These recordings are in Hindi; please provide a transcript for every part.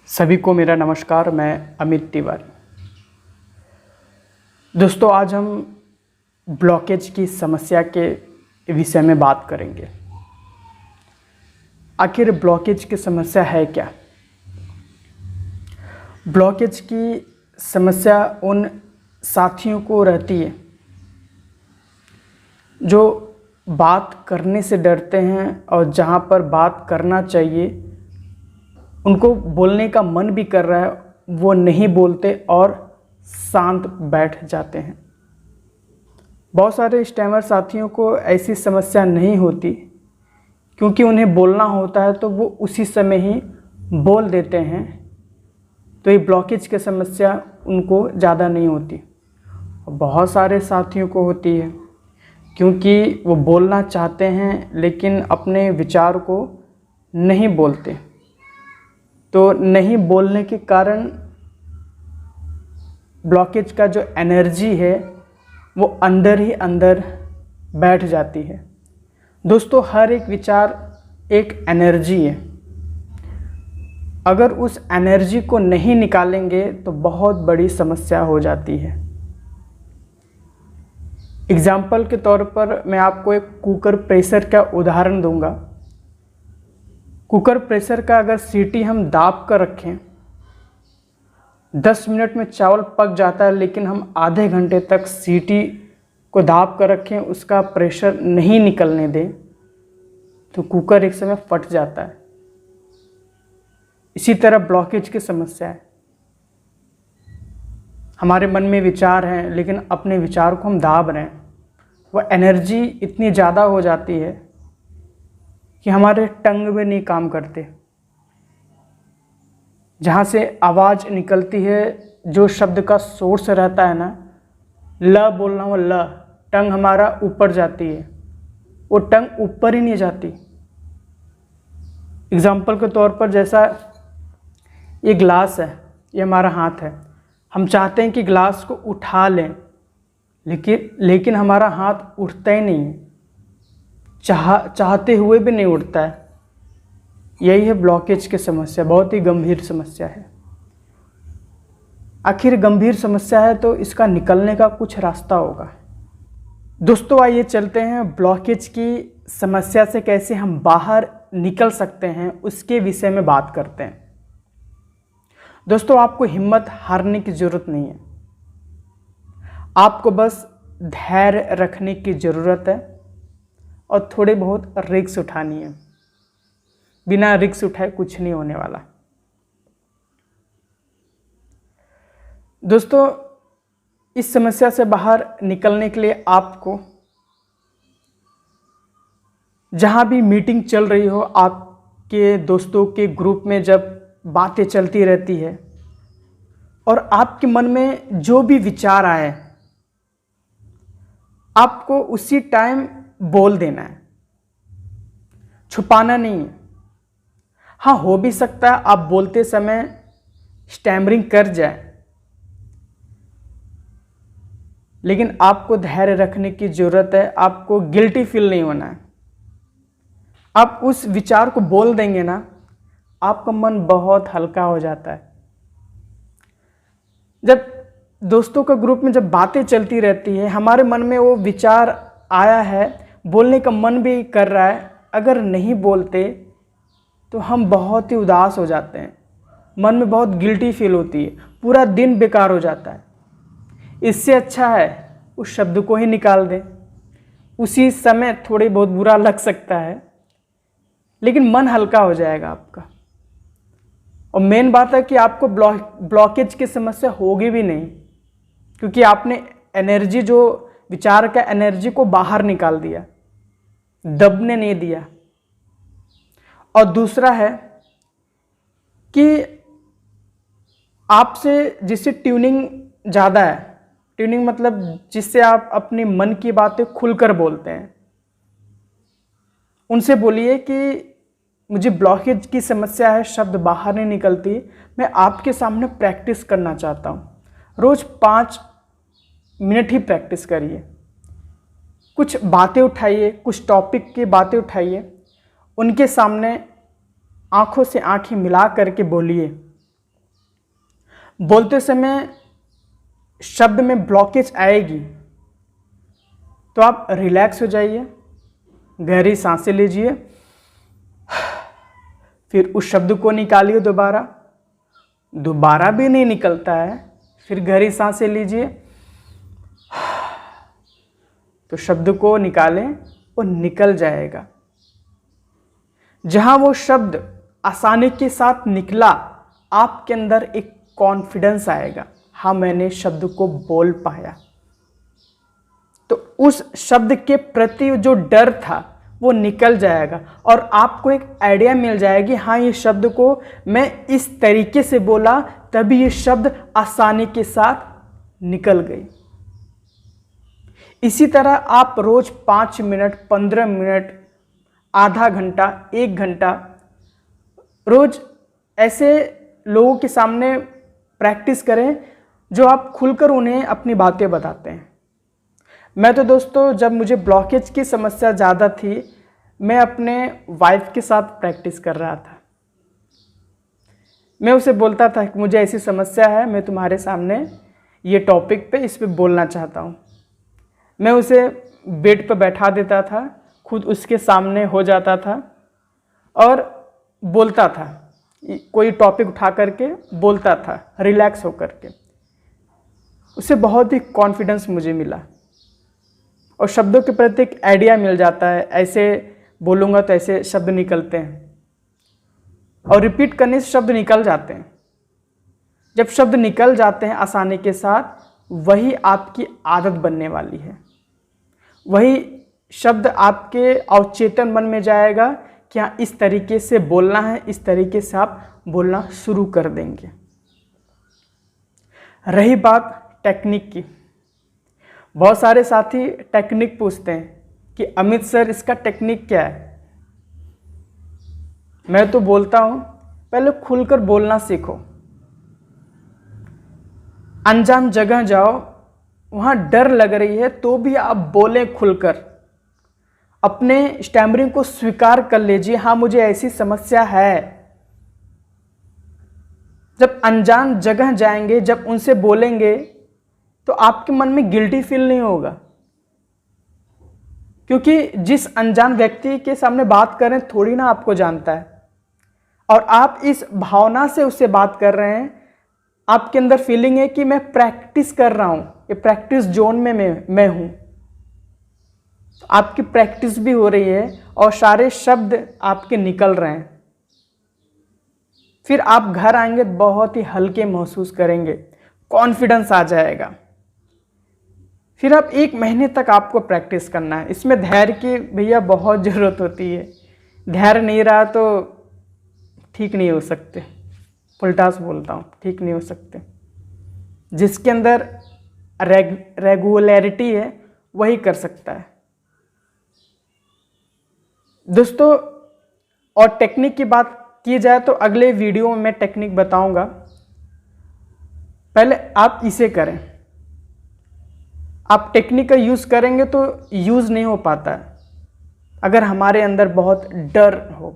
सभी को मेरा नमस्कार। मैं अमित तिवारी। दोस्तों, आज हम ब्लॉकेज की समस्या के विषय में बात करेंगे। आखिर ब्लॉकेज की समस्या है क्या? ब्लॉकेज की समस्या उन साथियों को रहती है जो बात करने से डरते हैं और जहाँ पर बात करना चाहिए उनको बोलने का मन भी कर रहा है, वो नहीं बोलते और शांत बैठ जाते हैं। बहुत सारे स्टैमर साथियों को ऐसी समस्या नहीं होती क्योंकि उन्हें बोलना होता है तो वो उसी समय ही बोल देते हैं, तो ये ब्लॉकेज की समस्या उनको ज़्यादा नहीं होती। बहुत सारे साथियों को होती है क्योंकि वो बोलना चाहते हैं लेकिन अपने विचार को नहीं बोलते, तो नहीं बोलने के कारण ब्लॉकेज का जो एनर्जी है वो अंदर ही अंदर बैठ जाती है। दोस्तों, हर एक विचार एक एनर्जी है। अगर उस एनर्जी को नहीं निकालेंगे तो बहुत बड़ी समस्या हो जाती है। एग्जाम्पल के तौर पर मैं आपको एक कुकर प्रेशर का उदाहरण दूंगा। कुकर प्रेशर का अगर सीटी हम दाब कर रखें, 10 मिनट में चावल पक जाता है, लेकिन हम आधे घंटे तक सीटी को दाब कर रखें, उसका प्रेशर नहीं निकलने दें, तो कुकर एक समय फट जाता है। इसी तरह ब्लॉकेज की समस्या है। हमारे मन में विचार हैं लेकिन अपने विचार को हम दाब रहे हैं, वह एनर्जी इतनी ज़्यादा हो जाती है कि हमारे टंग में नहीं काम करते। जहाँ से आवाज़ निकलती है, जो शब्द का सोर्स रहता है ना, ल बोलना हो ल, टंग हमारा ऊपर जाती है, वो टंग ऊपर ही नहीं जाती। एग्जाम्पल के तौर पर जैसा ये ग्लास है, ये हमारा हाथ है, हम चाहते हैं कि ग्लास को उठा लें लेकिन हमारा हाथ उठता ही नहीं है, चाहते हुए भी नहीं उठता है। यही है ब्लॉकेज की समस्या। बहुत ही गंभीर समस्या है। आखिर गंभीर समस्या है तो इसका निकलने का कुछ रास्ता होगा। दोस्तों, आइए चलते हैं ब्लॉकेज की समस्या से कैसे हम बाहर निकल सकते हैं उसके विषय में बात करते हैं। दोस्तों, आपको हिम्मत हारने की ज़रूरत नहीं है, आपको बस धैर्य रखने की ज़रूरत है और थोड़े बहुत रिस्क उठानी है। बिना रिस्क उठाए कुछ नहीं होने वाला। दोस्तों, इस समस्या से बाहर निकलने के लिए आपको जहां भी मीटिंग चल रही हो, आपके दोस्तों के ग्रुप में जब बातें चलती रहती है और आपके मन में जो भी विचार आए, आपको उसी टाइम बोल देना है, छुपाना नहीं है। हाँ, हो भी सकता है आप बोलते समय स्टैमरिंग कर जाए, लेकिन आपको धैर्य रखने की ज़रूरत है। आपको गिल्टी फील नहीं होना है। आप उस विचार को बोल देंगे ना, आपका मन बहुत हल्का हो जाता है। जब दोस्तों के ग्रुप में जब बातें चलती रहती है, हमारे मन में वो विचार आया है, बोलने का मन भी कर रहा है, अगर नहीं बोलते तो हम बहुत ही उदास हो जाते हैं, मन में बहुत गिल्टी फील होती है, पूरा दिन बेकार हो जाता है। इससे अच्छा है उस शब्द को ही निकाल दें। उसी समय थोड़ी बहुत बुरा लग सकता है लेकिन मन हल्का हो जाएगा आपका। और मेन बात है कि आपको ब्लॉकेज की समस्या होगी भी नहीं, क्योंकि आपने एनर्जी, जो विचार का एनर्जी को बाहर निकाल दिया, दबने नहीं दिया। और दूसरा है कि आपसे जिससे ट्यूनिंग ज़्यादा है, ट्यूनिंग मतलब जिससे आप अपनी मन की बातें खुलकर बोलते हैं, उनसे बोलिए कि मुझे ब्लॉकेज की समस्या है, शब्द बाहर नहीं निकलती, मैं आपके सामने प्रैक्टिस करना चाहता हूँ। रोज़ 5 मिनट ही प्रैक्टिस करिए। कुछ बातें उठाइए, कुछ टॉपिक की बातें उठाइए, उनके सामने आंखों से आंखें मिला करके बोलिए बोलते समय शब्द में ब्लॉकेज आएगी तो आप रिलैक्स हो जाइए, गहरी सांसें लीजिए, फिर उस शब्द को निकालिए। दोबारा भी नहीं निकलता है, फिर गहरी सांसें लीजिए, तो शब्द को निकालें, वो निकल जाएगा। जहां वो शब्द आसानी के साथ निकला, आपके अंदर एक कॉन्फिडेंस आएगा, हाँ मैंने शब्द को बोल पाया। तो उस शब्द के प्रति जो डर था वो निकल जाएगा और आपको एक आइडिया मिल जाएगी, हाँ ये शब्द को मैं इस तरीके से बोला तभी ये शब्द आसानी के साथ निकल गई। इसी तरह आप रोज 5 मिनट, 15 मिनट, आधा घंटा, 1 घंटा रोज ऐसे लोगों के सामने प्रैक्टिस करें जो आप खुलकर उन्हें अपनी बातें बताते हैं। मैं तो दोस्तों जब मुझे ब्लॉकेज की समस्या ज़्यादा थी, मैं अपने वाइफ के साथ प्रैक्टिस कर रहा था। मैं उसे बोलता था कि मुझे ऐसी समस्या है, मैं तुम्हारे सामने ये टॉपिक पे इस पे बोलना चाहता हूँ। मैं उसे बेड पर बैठा देता था, खुद उसके सामने हो जाता था और बोलता था, कोई टॉपिक उठा करके बोलता था रिलैक्स होकर के। उससे बहुत ही कॉन्फिडेंस मुझे मिला और शब्दों के प्रति एक आइडिया मिल जाता है, ऐसे बोलूँगा तो ऐसे शब्द निकलते हैं और रिपीट करने से शब्द निकल जाते हैं। जब शब्द निकल जाते हैं आसानी के साथ, वही आपकी आदत बनने वाली है। वही शब्द आपके अवचेतन मन में जाएगा कि हाँ इस तरीके से बोलना है, इस तरीके से आप बोलना शुरू कर देंगे। रही बात टेक्निक की, बहुत सारे साथी टेक्निक पूछते हैं कि अमित सर इसका टेक्निक क्या है। मैं तो बोलता हूँ पहले खुलकर बोलना सीखो। अनजान जगह जाओ, वहाँ डर लग रही है तो भी आप बोलें खुलकर। अपने स्टैमरिंग को स्वीकार कर लीजिए, हाँ मुझे ऐसी समस्या है। जब अनजान जगह जाएंगे, जब उनसे बोलेंगे तो आपके मन में गिल्टी फील नहीं होगा, क्योंकि जिस अनजान व्यक्ति के सामने बात कर रहे हैं थोड़ी ना आपको जानता है और आप इस भावना से उससे बात कर रहे हैं। आपके अंदर फीलिंग है कि मैं प्रैक्टिस कर रहा हूँ, ये प्रैक्टिस जोन में मैं हूँ। आपकी प्रैक्टिस भी हो रही है और सारे शब्द आपके निकल रहे हैं। फिर आप घर आएंगे बहुत ही हल्के महसूस करेंगे, कॉन्फिडेंस आ जाएगा। फिर आप 1 महीने तक आपको प्रैक्टिस करना है। इसमें धैर्य की भैया बहुत ज़रूरत होती है। धैर्य नहीं रहा तो ठीक नहीं हो सकते। उल्टा से बोलता हूँ, ठीक नहीं हो सकते। जिसके अंदर रेगुलरिटी है वही कर सकता है दोस्तों। और टेक्निक की बात की जाए तो अगले वीडियो में मैं टेक्निक बताऊंगा। पहले आप इसे करें। आप टेक्निक का यूज़ करेंगे तो यूज़ नहीं हो पाता है। अगर हमारे अंदर बहुत डर हो,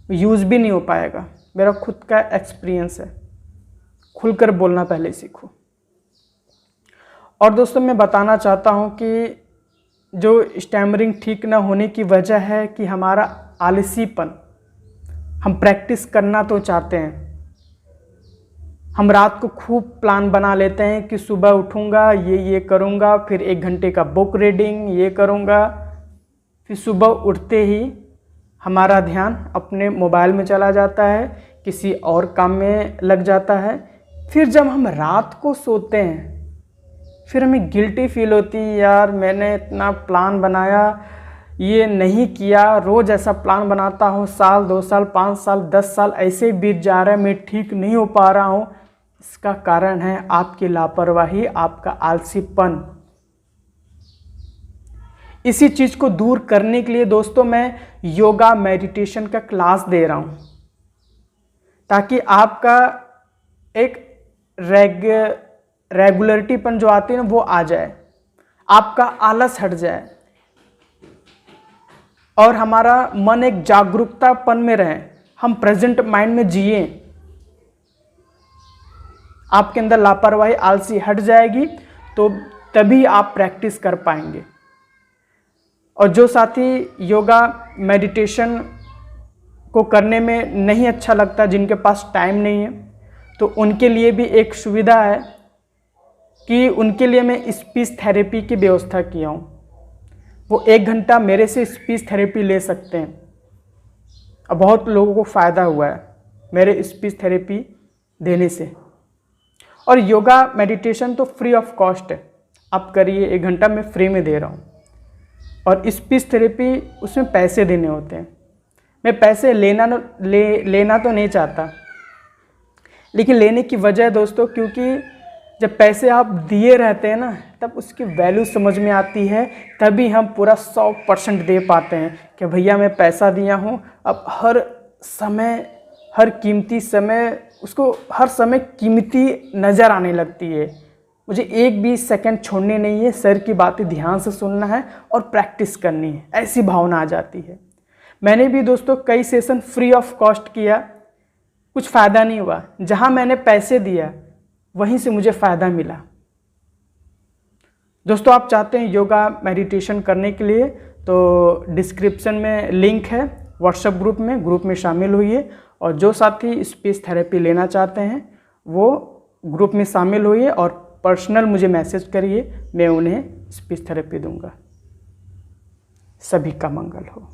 यूज़ भी नहीं हो पाएगा। मेरा खुद का एक्सपीरियंस है। खुलकर बोलना पहले सीखो। और दोस्तों मैं बताना चाहता हूँ कि जो स्टैमरिंग ठीक ना होने की वजह है कि हमारा आलसीपन। हम प्रैक्टिस करना तो चाहते हैं, हम रात को खूब प्लान बना लेते हैं कि सुबह उठूँगा, ये करूँगा, फिर 1 घंटे का बुक रीडिंग ये करूँगा। फिर सुबह उठते ही हमारा ध्यान अपने मोबाइल में चला जाता है, किसी और काम में लग जाता है। फिर जब हम रात को सोते हैं फिर हमें गिल्टी फील होती है, यार मैंने इतना प्लान बनाया, ये नहीं किया। रोज़ ऐसा प्लान बनाता हूँ, साल 2 साल 5 साल 10 साल ऐसे ही बीत जा रहा है, मैं ठीक नहीं हो पा रहा हूँ। इसका कारण है आपकी लापरवाही, आपका आलसीपन। इसी चीज़ को दूर करने के लिए दोस्तों मैं योगा मेडिटेशन का क्लास दे रहा हूँ, ताकि आपका एक रेगुलरिटीपन जो आती है ना वो आ जाए, आपका आलस हट जाए और हमारा मन एक जागरूकतापन में रहे। हम प्रेजेंट माइंड में जिए। आपके अंदर लापरवाही, आलसी हट जाएगी, तो तभी आप प्रैक्टिस कर पाएंगे। और जो साथी योगा मेडिटेशन को करने में नहीं अच्छा लगता, जिनके पास टाइम नहीं है, तो उनके लिए भी एक सुविधा है कि उनके लिए मैं स्पीच थेरेपी की व्यवस्था किया हूँ। वो 1 घंटा मेरे से स्पीच थेरेपी ले सकते हैं। अब बहुत लोगों को फ़ायदा हुआ है मेरे स्पीच थेरेपी देने से। और योगा मेडिटेशन तो फ्री ऑफ कॉस्ट है, आप करिए, 1 घंटा मैं फ्री में दे रहा हूँ। और स्पीच थेरेपी उसमें पैसे देने होते हैं। मैं पैसे लेना तो नहीं चाहता, लेकिन लेने की वजह है दोस्तों, क्योंकि जब पैसे आप दिए रहते हैं ना, तब उसकी वैल्यू समझ में आती है, तभी हम पूरा 100% दे पाते हैं कि भैया मैं पैसा दिया हूँ, अब हर समय, हर कीमती समय, उसको हर समय कीमती नज़र आने लगती है। मुझे एक भी सेकंड छोड़ने नहीं है, सर की बातें ध्यान से सुनना है और प्रैक्टिस करनी है, ऐसी भावना आ जाती है। मैंने भी दोस्तों कई सेशन फ्री ऑफ कॉस्ट किया, कुछ फ़ायदा नहीं हुआ। जहाँ मैंने पैसे दिया वहीं से मुझे फ़ायदा मिला। दोस्तों आप चाहते हैं योगा मेडिटेशन करने के लिए, तो डिस्क्रिप्शन में लिंक है व्हाट्सएप ग्रुप में शामिल होइए। और जो साथी स्पीच थेरेपी लेना चाहते हैं वो ग्रुप में शामिल होइए और पर्सनल मुझे मैसेज करिए, मैं उन्हें स्पीच थेरेपी दूंगा। सभी का मंगल हो।